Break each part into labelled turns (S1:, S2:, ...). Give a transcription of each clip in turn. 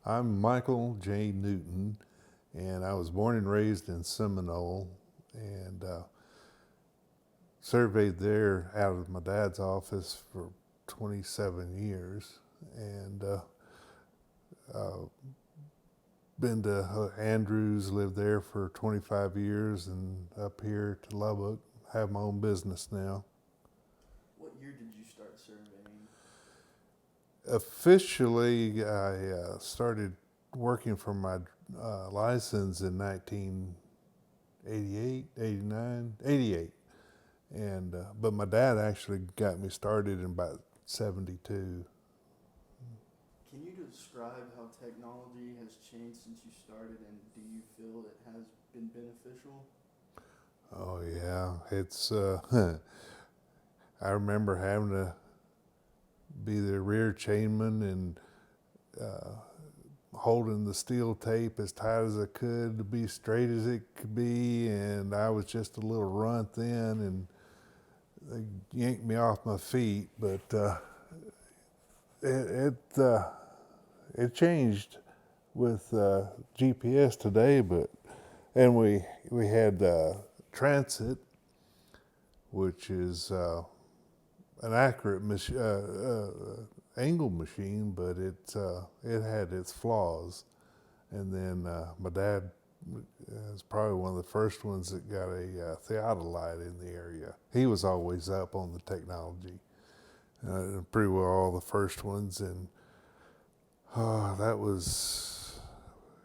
S1: I'm Michael J. Newton, and I was born and raised in Seminole, and surveyed there out of my dad's office for 27 years, and uh, been to Andrews, lived there for 25 years, and up here to Lubbock, have my own business now.
S2: What year did you start surveying?
S1: Officially, I started working for my license in 1988, 89, 88. And but my dad actually got me started in about 72.
S2: Can you describe how technology has changed since you started, and do you feel it has been beneficial?
S1: Oh yeah, it's I remember having to be the rear chainman and uh, holding the steel tape as tight as I could to be straight as it could be, and I was just a little runt then, and they yanked me off my feet. But it it, uh, it changed with GPS today, but and we had transit, which is an accurate angle machine, but it had its flaws. And then my dad is probably one of the first ones that got a theodolite in the area. He was always up on the technology, pretty well all the first ones, and that was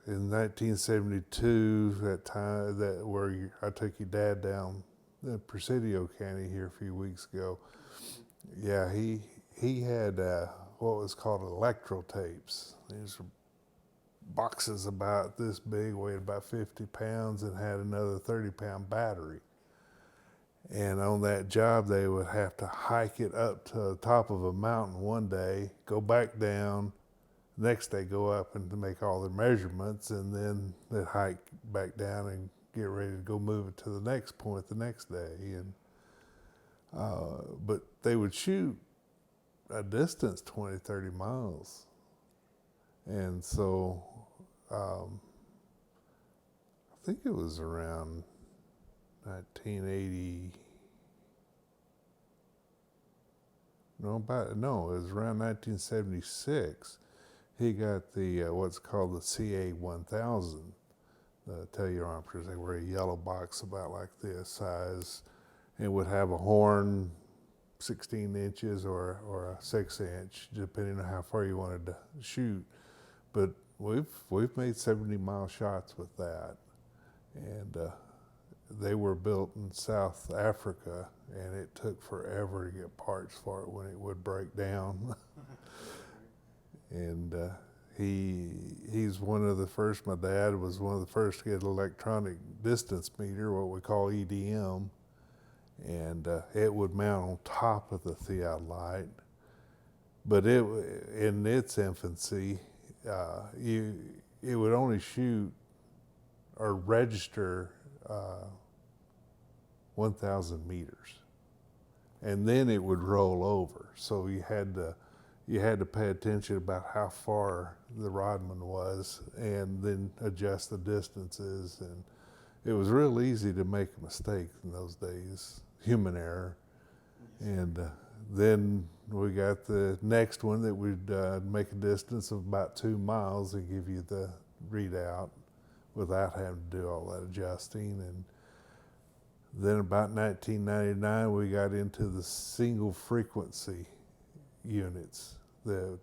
S1: in 1972. That time that where I took your dad down the Presidio County here a few weeks ago. Yeah, he had what was called electro tapes. These were boxes about this big, weighed about 50 pounds, and had another 30-pound battery. And on that job, they would have to hike it up to the top of a mountain one day, go back down. Next day, go up and to make all their measurements, and then they'd hike back down and get ready to go move it to the next point the next day. And but they would shoot a distance 20, 30 miles. And so I think it was around 1980. No, it was around 1976. He got the what's called the CA 1000. The teleometers. They were a yellow box about like this size. It would have a horn 16 inches or a 6-inch, depending on how far you wanted to shoot. But we've made 70-mile shots with that, and they were built in South Africa, and it took forever to get parts for it when it would break down. And he's one of the first. My dad was one of the first to get an electronic distance meter, what we call EDM, and it would mount on top of the theodolite. But in its infancy, it would only shoot or register 1,000 meters, and then it would roll over. So you had to pay attention about how far the rodman was, and then adjust the distances. And it was real easy to make a mistake in those days, human error. And then we got the next one that would make a distance of about 2 miles and give you the readout without having to do all that adjusting. And then about 1999, we got into the single frequency units, the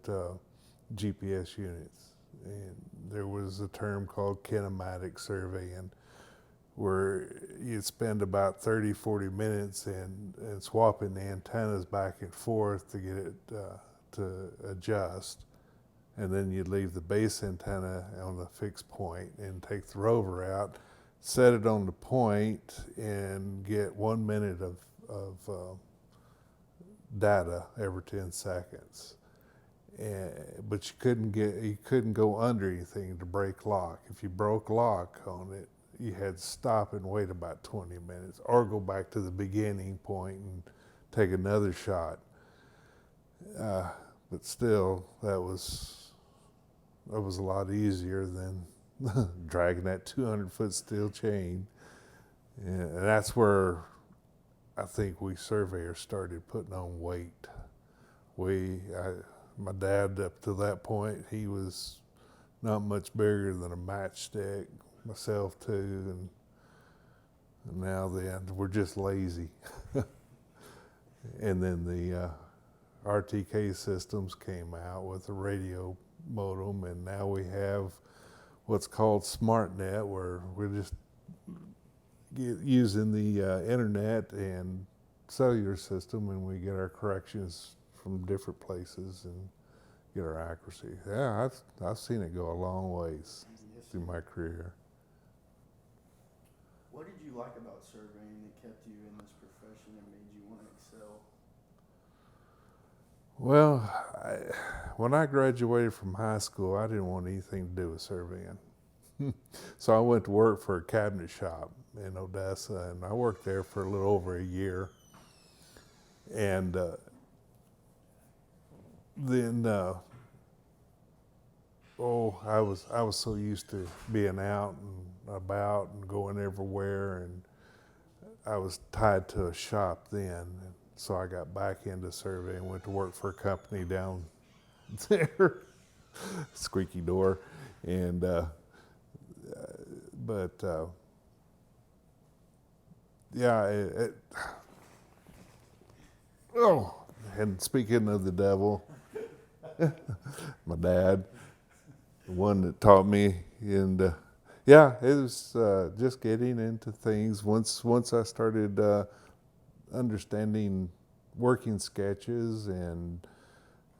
S1: GPS units. And there was a term called kinematic surveying, where you'd spend about 30, 40 minutes and swapping the antennas back and forth to get it to adjust. And then you'd leave the base antenna on the fixed point and take the rover out, set it on the point, and get 1 minute of data every 10 seconds. But you couldn't go under anything to break lock. If you broke lock on it, you had to stop and wait about 20 minutes, or go back to the beginning point and take another shot. But still, that was was a lot easier than dragging that 200-foot steel chain. And that's where I think we surveyors started putting on weight. My dad, up to that point, he was not much bigger than a matchstick. Myself too, and now then we're just lazy. And then the RTK systems came out with a radio modem, and now we have what's called SmartNet, where we're just using the internet and cellular system, and we get our corrections from different places and get our accuracy. Yeah, I've seen it go a long ways through my career.
S2: What did you like about surveying that kept you in this profession and made you want to excel?
S1: Well, when I graduated from high school, I didn't want anything to do with surveying. So I went to work for a cabinet shop in Odessa, and I worked there for a little over a year. And then, I was so used to being out and about and going everywhere, and I was tied to a shop then. And so I got back into surveying, went to work for a company down there, squeaky door, and and speaking of the devil, my dad, the one that taught me, and it was just getting into things. Once I started understanding working sketches and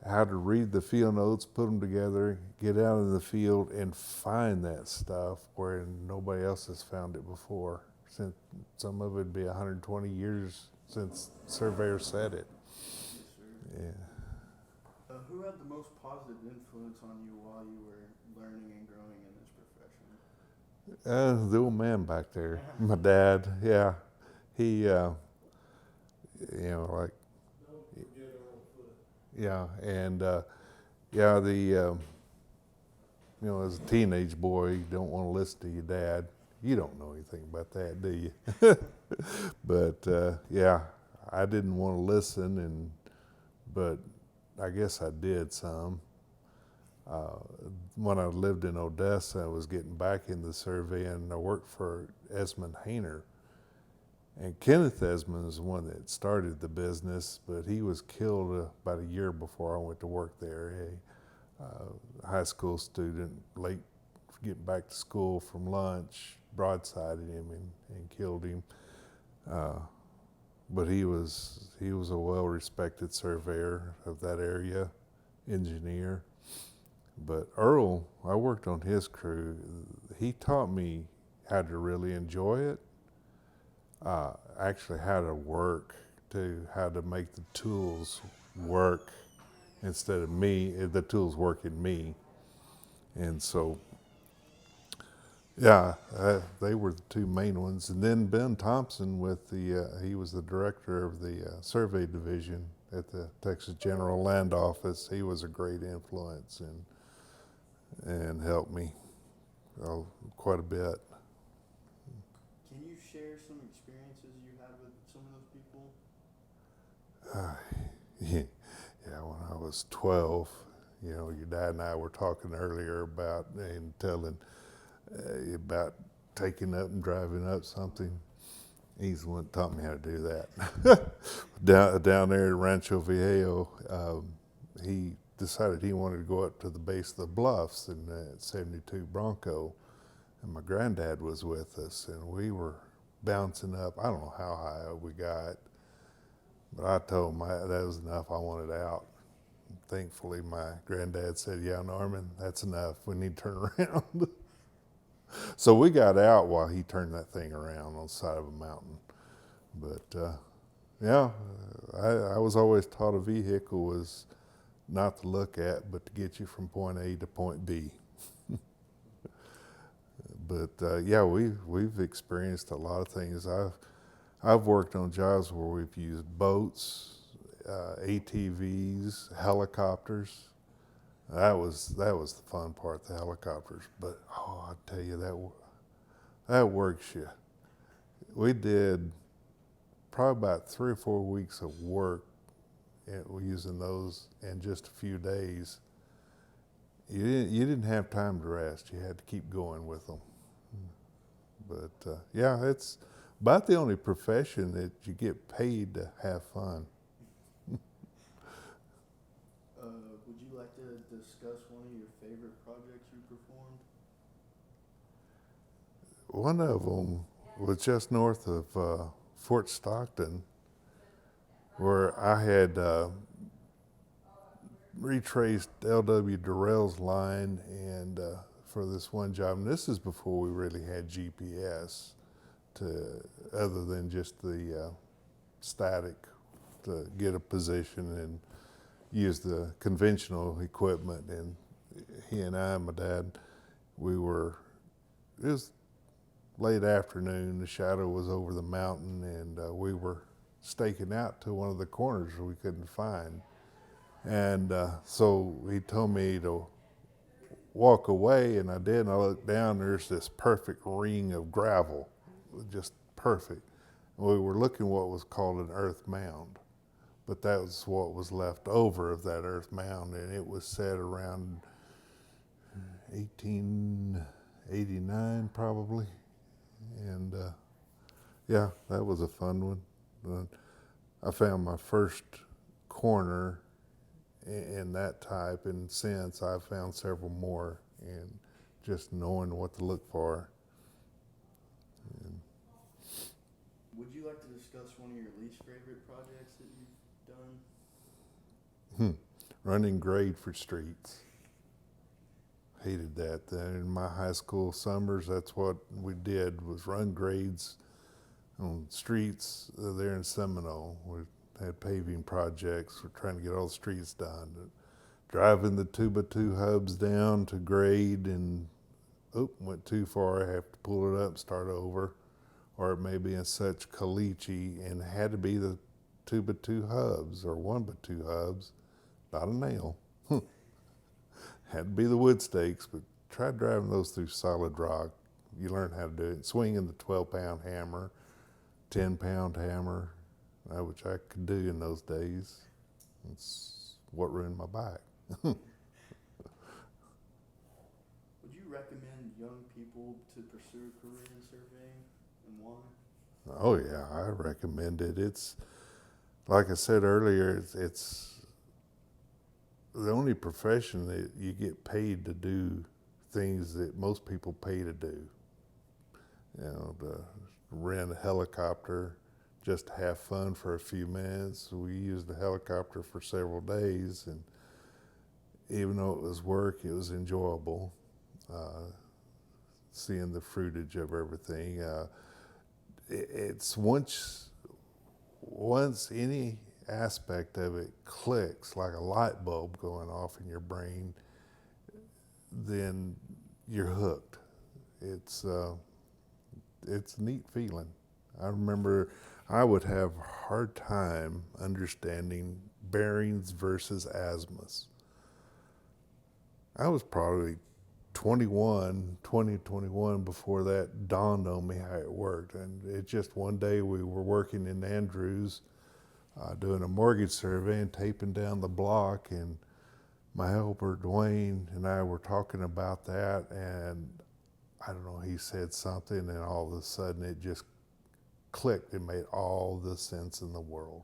S1: how to read the field notes, put them together, get out in the field and find that stuff where nobody else has found it before. Since some of it would be 120 years since surveyors said it.
S2: Yes, sir.
S1: Yeah.
S2: Who had the most positive influence on you while you were learning and growing in this profession?
S1: The old man back there, my dad. Yeah, he, like, yeah, and as a teenage boy, you don't want to listen to your dad. You don't know anything about that, do you? But I didn't want to listen, but I guess I did some. When I lived in Odessa, I was getting back into surveying. I worked for Esmond Hayner. And Kenneth Esmond is the one that started the business, but he was killed about a year before I went to work there. A high school student, late getting back to school from lunch, broadsided him and killed him. But he was a well-respected surveyor of that area, engineer. But Earl, I worked on his crew. He taught me how to really enjoy it. Actually how to work, how to make the tools work instead of me, the tools working me. And so, they were the two main ones. And then Ben Thompson he was the director of the survey division at the Texas General Land Office. He was a great influence and helped me quite a bit.
S2: Can you share some experiences you had with some of those people?
S1: When I was 12, your dad and I were talking earlier about taking up and driving up something. He's the one that taught me how to do that. down there at Rancho Viejo, he decided he wanted to go up to the base of the bluffs in that 72 Bronco. And my granddad was with us, and we were bouncing up. I don't know how high we got, but I told him that was enough. I wanted out. Thankfully, my granddad said, "Yeah, Norman, that's enough. We need to turn around." So we got out while he turned that thing around on the side of a mountain. But I was always taught a vehicle was not to look at, but to get you from point A to point B. But we've experienced a lot of things. I've worked on jobs where we've used boats, ATVs, helicopters, that was the fun part, the helicopters. But oh, I tell you that works you. We did probably about 3 or 4 weeks of work using those in just a few days. You didn't have time to rest. You had to keep going with them. But yeah, it's about the only profession that you get paid to have fun.
S2: Would you like to discuss one of your favorite projects you performed?
S1: One of them was just north of Fort Stockton, where I had retraced L.W. Durrell's line and for this one job. And this is before we really had GPS, other than just the static to get a position and use the conventional equipment. And he and I, my dad, it was late afternoon, the shadow was over the mountain, and we were staking out to one of the corners we couldn't find. And so he told me to walk away, and I did, and I looked down, there's this perfect ring of gravel, just perfect. And we were looking what was called an earth mound, but that was what was left over of that earth mound, and it was set around 1889 probably. And yeah, that was a fun one. I found my first corner in that type, and since I've found several more, and just knowing what to look for. And
S2: Would you like to discuss one of your least favorite projects that you've done?
S1: running grade for streets. Hated that. In my high school summers, that's what we did, was run grades on streets there in Seminole. We had paving projects. We're trying to get all the streets done. Driving the 2x2 hubs down to grade, and went too far. I have to pull it up, start over. Or it may be in such caliche, and it had to be the 2x2 hubs or 1x2 hubs, not a nail. Had to be the wood stakes, but try driving those through solid rock. You learn how to do it. Swinging the 12-pound hammer, 10-pound hammer, which I could do in those days. It's what ruined my back.
S2: Would you recommend young people to pursue a career in surveying, and why?
S1: Oh yeah, I recommend it. It's like I said earlier, it's the only profession that you get paid to do things that most people pay to do. You know, to rent a helicopter just to have fun for a few minutes. We used the helicopter for several days, and even though it was work, it was enjoyable. Seeing the fruitage of everything. It's once any aspect of it clicks like a light bulb going off in your brain, then you're hooked. It's a neat feeling. I remember I would have a hard time understanding bearings versus azimuths. I was probably 21 before that dawned on me how it worked. And it just one day we were working in Andrews, doing a mortgage survey and taping down the block, and my helper Dwayne and I were talking about that, and I don't know, he said something, and all of a sudden it just clicked. It made all the sense in the world,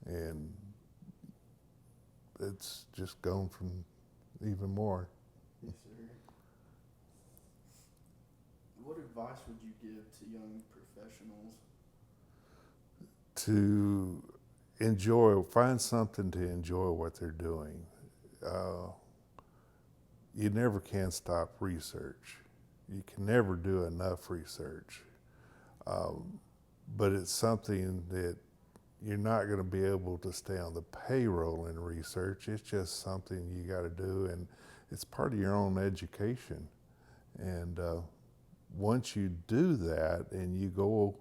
S1: and it's just gone from even more.
S2: Yes, sir. What advice would you give to young professionals?
S1: To find something to enjoy what they're doing. You never can stop research. You can never do enough research. But it's something that you're not going to be able to stay on the payroll in research. It's just something you got to do, and it's part of your own education. And once you do that, and you go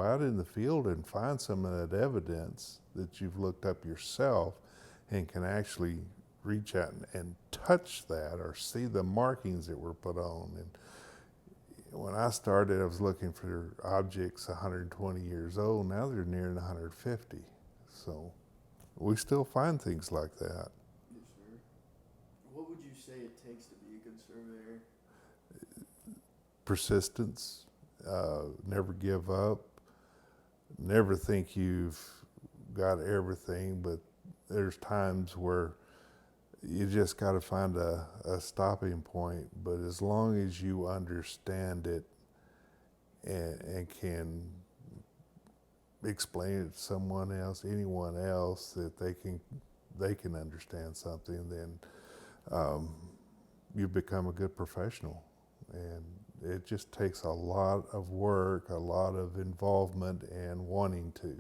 S1: out in the field and find some of that evidence that you've looked up yourself and can actually reach out and touch that or see the markings that were put on. And when I started, I was looking for objects 120 years old. Now they're nearing 150. So we still find things like that.
S2: Yes, sir. What would you say it takes to be a good surveyor?
S1: Persistence, never give up, never think you've got everything, but there's times where you just got to find a stopping point. But as long as you understand it and can explain it to someone else, anyone else, that they can understand something, then you become a good professional. And it just takes a lot of work, a lot of involvement, and wanting to.